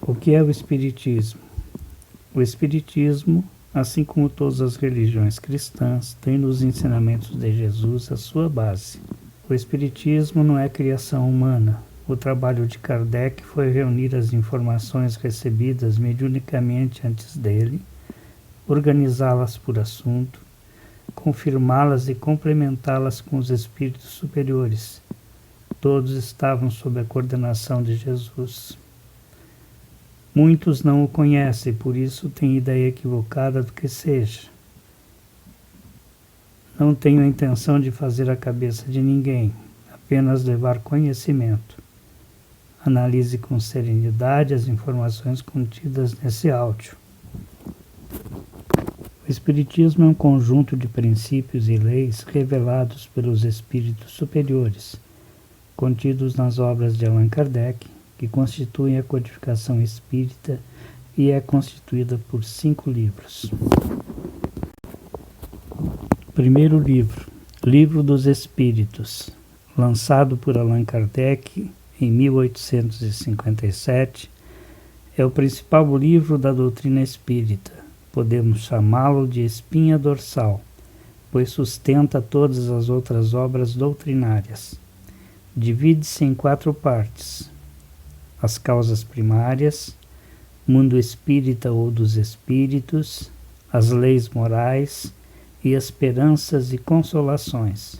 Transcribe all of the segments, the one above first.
O que é o Espiritismo? O Espiritismo, assim como todas as religiões cristãs, tem nos ensinamentos de Jesus a sua base. O Espiritismo não é criação humana. O trabalho de Kardec foi reunir as informações recebidas mediunicamente antes dele, organizá-las por assunto, confirmá-las e complementá-las com os espíritos superiores. Todos estavam sob a coordenação de Jesus. Muitos não o conhecem, por isso têm ideia equivocada do que seja. Não tenho a intenção de fazer a cabeça de ninguém, apenas levar conhecimento. Analise com serenidade as informações contidas nesse áudio. O Espiritismo é um conjunto de princípios e leis revelados pelos espíritos superiores, contidos nas obras de Allan Kardec, que constituem a codificação espírita e é constituída por 5 livros. Primeiro livro, Livro dos Espíritos, lançado por Allan Kardec em 1857, é o principal livro da doutrina espírita. Podemos chamá-lo de espinha dorsal, pois sustenta todas as outras obras doutrinárias. Divide-se em 4 partes: as causas primárias, mundo espírita ou dos espíritos, as leis morais e esperanças e consolações.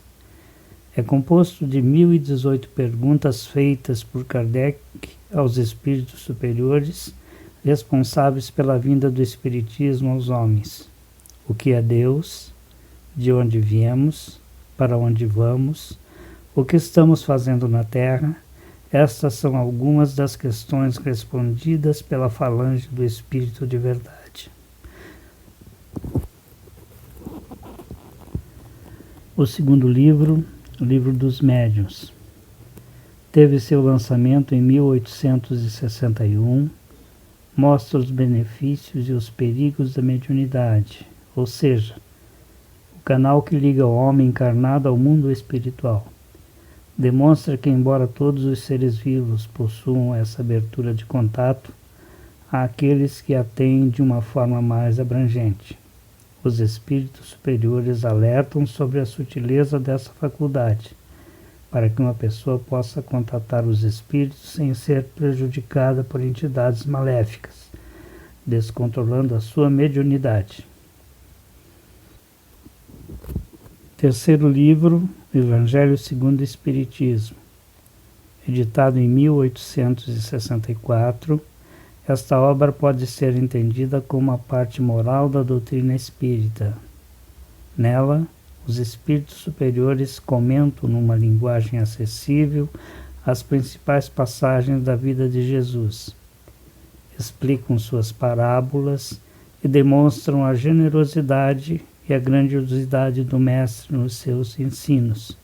É composto de 1018 perguntas feitas por Kardec aos espíritos superiores, responsáveis pela vinda do Espiritismo aos homens. O que é Deus? De onde viemos? Para onde vamos? O que estamos fazendo na Terra? Estas são algumas das questões respondidas pela falange do Espírito de Verdade. O segundo livro, o Livro dos Médiuns, teve seu lançamento em 1861, mostra os benefícios e os perigos da mediunidade, ou seja, o canal que liga o homem encarnado ao mundo espiritual. Demonstra que, embora todos os seres vivos possuam essa abertura de contato, há aqueles que a têm de uma forma mais abrangente. Os espíritos superiores alertam sobre a sutileza dessa faculdade, para que uma pessoa possa contatar os espíritos sem ser prejudicada por entidades maléficas, descontrolando a sua mediunidade. Terceiro livro, Evangelho segundo o Espiritismo, editado em 1864, esta obra pode ser entendida como uma parte moral da doutrina espírita. Nela, os espíritos superiores comentam numa linguagem acessível as principais passagens da vida de Jesus, explicam suas parábolas e demonstram a generosidade e a grandiosidade do Mestre nos seus ensinos,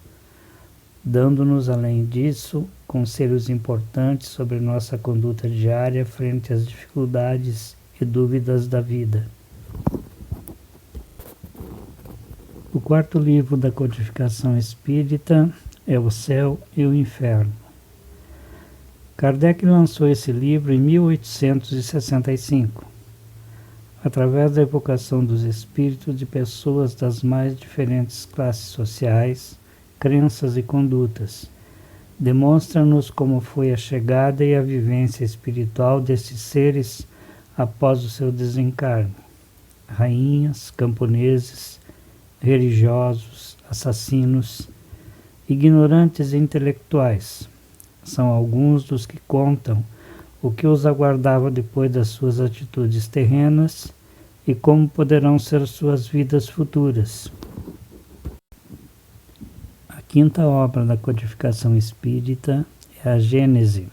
dando-nos, além disso, conselhos importantes sobre nossa conduta diária frente às dificuldades e dúvidas da vida. O quarto livro da codificação espírita é O Céu e o Inferno. Kardec lançou esse livro em 1865, através da evocação dos espíritos de pessoas das mais diferentes classes sociais, crenças e condutas. Demonstra-nos como foi a chegada e a vivência espiritual desses seres após o seu desencarne. Rainhas, camponeses, religiosos, assassinos, ignorantes e intelectuais são alguns dos que contam o que os aguardava depois das suas atitudes terrenas e como poderão ser suas vidas futuras. A quinta obra da codificação espírita é a Gênese.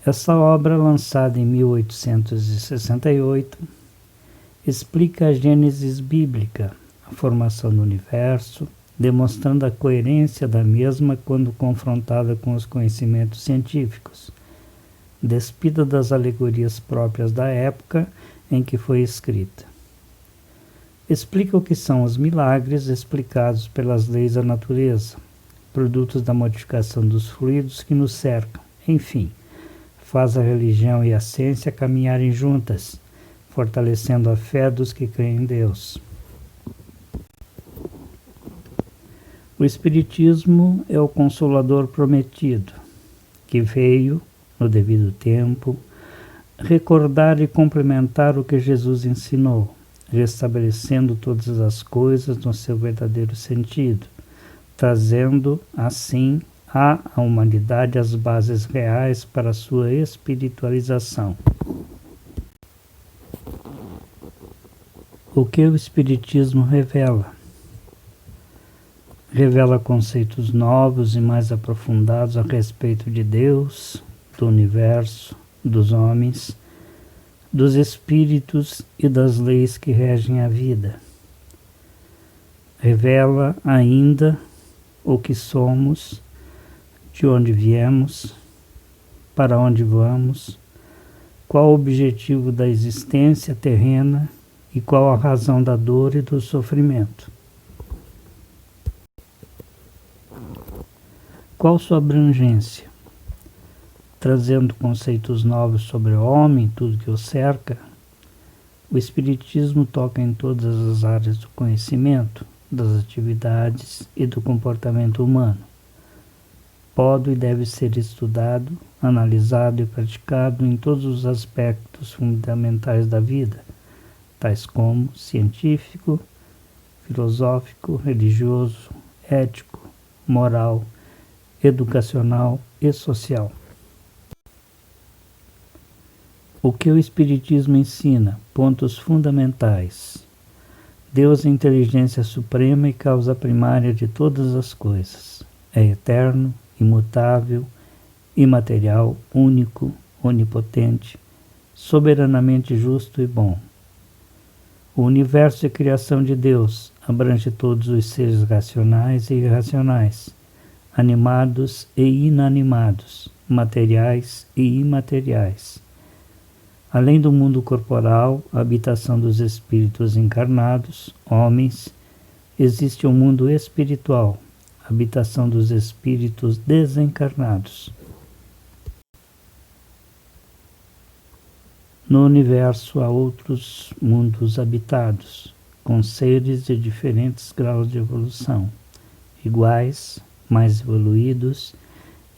Essa obra, lançada em 1868, explica a Gênese bíblica, a formação do universo, demonstrando a coerência da mesma quando confrontada com os conhecimentos científicos, despida das alegorias próprias da época em que foi escrita. Explica o que são os milagres explicados pelas leis da natureza, produtos da modificação dos fluidos que nos cercam, enfim, faz a religião e a ciência caminharem juntas, fortalecendo a fé dos que creem em Deus. O Espiritismo é o Consolador prometido, que veio, no devido tempo, recordar e complementar o que Jesus ensinou, restabelecendo todas as coisas no seu verdadeiro sentido, trazendo, assim, à humanidade as bases reais para a sua espiritualização. O que o Espiritismo revela? Revela conceitos novos e mais aprofundados a respeito de Deus, do universo, dos homens, dos espíritos e das leis que regem a vida. Revela ainda o que somos, de onde viemos, para onde vamos, qual o objetivo da existência terrena e qual a razão da dor e do sofrimento. Qual sua abrangência? Trazendo conceitos novos sobre o homem, tudo que o cerca, o Espiritismo toca em todas as áreas do conhecimento, das atividades e do comportamento humano. Pode e deve ser estudado, analisado e praticado em todos os aspectos fundamentais da vida, tais como científico, filosófico, religioso, ético, moral, educacional e social. O que o Espiritismo ensina? Pontos fundamentais. Deus é a inteligência suprema e causa primária de todas as coisas. É eterno, imutável, imaterial, único, onipotente, soberanamente justo e bom. O universo é criação de Deus, abrange todos os seres racionais e irracionais, animados e inanimados, materiais e imateriais. Além do mundo corporal, a habitação dos espíritos encarnados, homens, existe um mundo espiritual, habitação dos espíritos desencarnados. No universo há outros mundos habitados, com seres de diferentes graus de evolução, iguais, mais evoluídos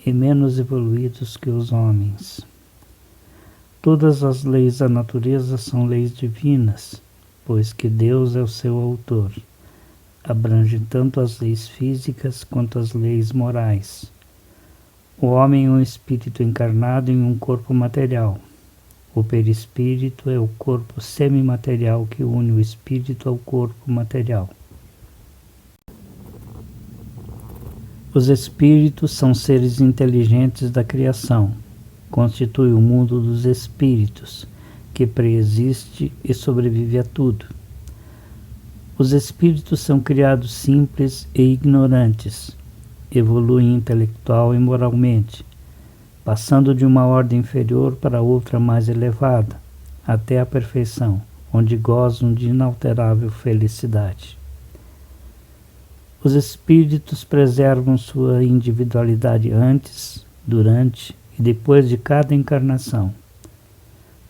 e menos evoluídos que os homens. Todas as leis da natureza são leis divinas, pois que Deus é o seu autor. Abrange tanto as leis físicas quanto as leis morais. O homem é um espírito encarnado em um corpo material. O perispírito é o corpo semimaterial que une o espírito ao corpo material. Os espíritos são seres inteligentes da criação. Constitui o mundo dos espíritos, que preexiste e sobrevive a tudo. Os espíritos são criados simples e ignorantes, evoluem intelectual e moralmente, passando de uma ordem inferior para outra mais elevada, até a perfeição, onde gozam de inalterável felicidade. Os espíritos preservam sua individualidade antes, durante e depois de cada encarnação.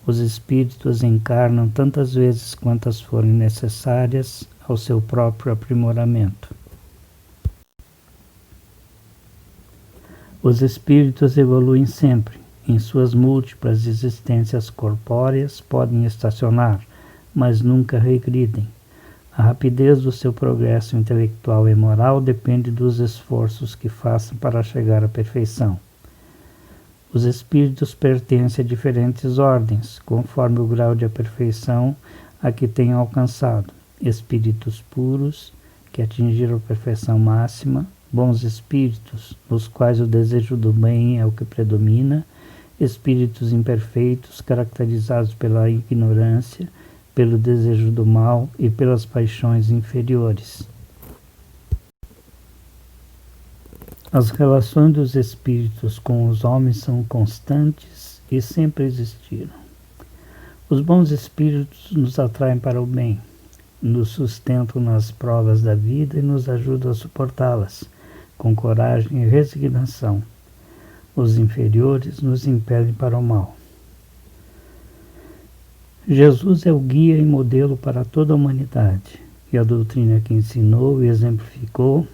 Os espíritos encarnam tantas vezes quantas forem necessárias ao seu próprio aprimoramento. Os espíritos evoluem sempre. Em suas múltiplas existências corpóreas podem estacionar, mas nunca regridem. A rapidez do seu progresso intelectual e moral depende dos esforços que façam para chegar à perfeição. Os espíritos pertencem a diferentes ordens, conforme o grau de perfeição a que tenham alcançado. Espíritos puros, que atingiram a perfeição máxima, bons espíritos, nos quais o desejo do bem é o que predomina, espíritos imperfeitos, caracterizados pela ignorância, pelo desejo do mal e pelas paixões inferiores. As relações dos espíritos com os homens são constantes e sempre existiram. Os bons espíritos nos atraem para o bem, nos sustentam nas provas da vida e nos ajudam a suportá-las, com coragem e resignação. os inferiores nos impelem para o mal. Jesus é o guia e modelo para toda a humanidade, e a doutrina que ensinou e exemplificou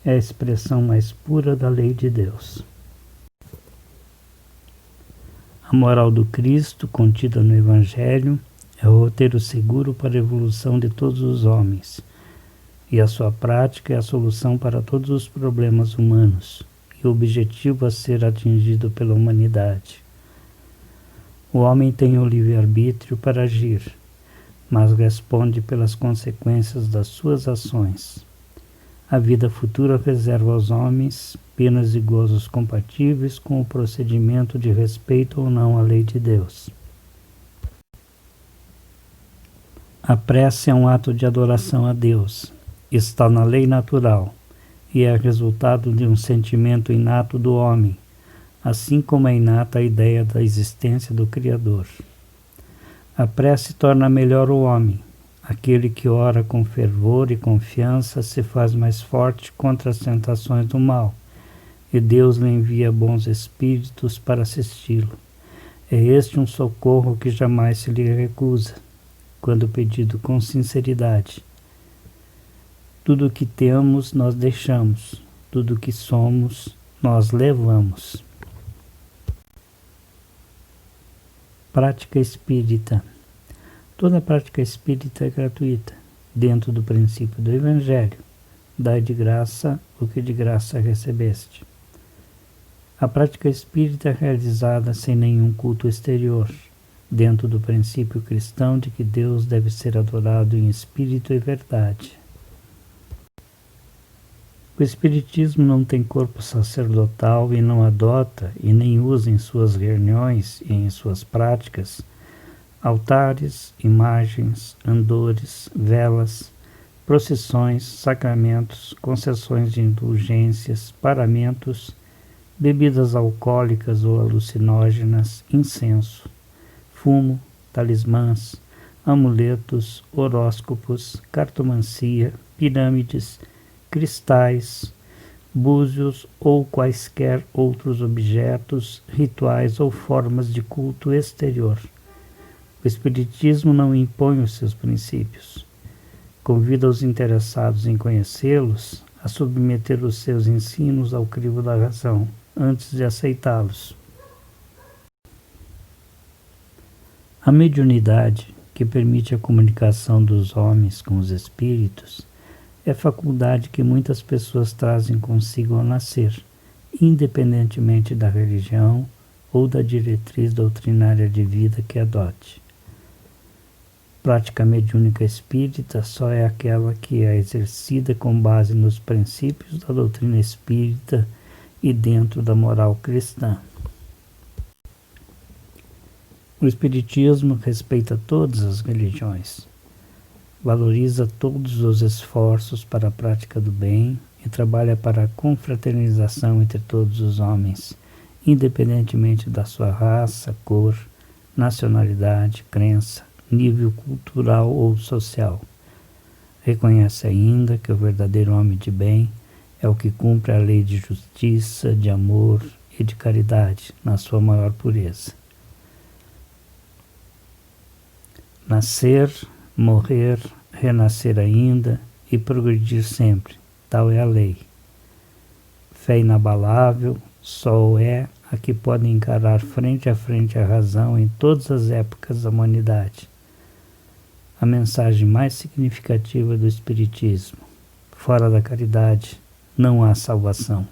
é a expressão mais pura da lei de Deus. A moral do Cristo, contida no Evangelho, é o roteiro seguro para a evolução de todos os homens, e a sua prática é a solução para todos os problemas humanos, e o objetivo a ser atingido pela humanidade. O homem tem o livre-arbítrio para agir, mas responde pelas consequências das suas ações. A vida futura reserva aos homens penas e gozos compatíveis com o procedimento de respeito ou não à lei de Deus. A prece é um ato de adoração a Deus, está na lei natural e é resultado de um sentimento inato do homem, assim como é inata a ideia da existência do Criador. A prece torna melhor o homem. Aquele que ora com fervor e confiança se faz mais forte contra as tentações do mal, e Deus lhe envia bons espíritos para assisti-lo. É este um socorro que jamais se lhe recusa, quando pedido com sinceridade. Tudo o que temos nós deixamos, tudo o que somos nós levamos. Prática espírita. Toda prática espírita é gratuita, dentro do princípio do Evangelho. Dai de graça o que de graça recebeste. A prática espírita é realizada sem nenhum culto exterior, dentro do princípio cristão de que Deus deve ser adorado em espírito e verdade. O Espiritismo não tem corpo sacerdotal e não adota e nem usa em suas reuniões e em suas práticas altares, imagens, andores, velas, procissões, sacramentos, concessões de indulgências, paramentos, bebidas alcoólicas ou alucinógenas, incenso, fumo, talismãs, amuletos, horóscopos, cartomancia, pirâmides, cristais, búzios ou quaisquer outros objetos, rituais ou formas de culto exterior. O Espiritismo não impõe os seus princípios. Convida os interessados em conhecê-los a submeter os seus ensinos ao crivo da razão, antes de aceitá-los. A mediunidade, que permite a comunicação dos homens com os espíritos, é faculdade que muitas pessoas trazem consigo ao nascer, independentemente da religião ou da diretriz doutrinária de vida que adote. Prática mediúnica espírita só é aquela que é exercida com base nos princípios da doutrina espírita e dentro da moral cristã. O Espiritismo respeita todas as religiões, valoriza todos os esforços para a prática do bem e trabalha para a confraternização entre todos os homens, independentemente da sua raça, cor, nacionalidade, crença, nível cultural ou social. Reconhece ainda que o verdadeiro homem de bem é o que cumpre a lei de justiça, de amor e de caridade na sua maior pureza. Nascer, morrer, renascer ainda e progredir sempre, tal é a lei. Fé inabalável só é a que pode encarar frente a frente a razão em todas as épocas da humanidade. A mensagem mais significativa do Espiritismo: fora da caridade não há salvação.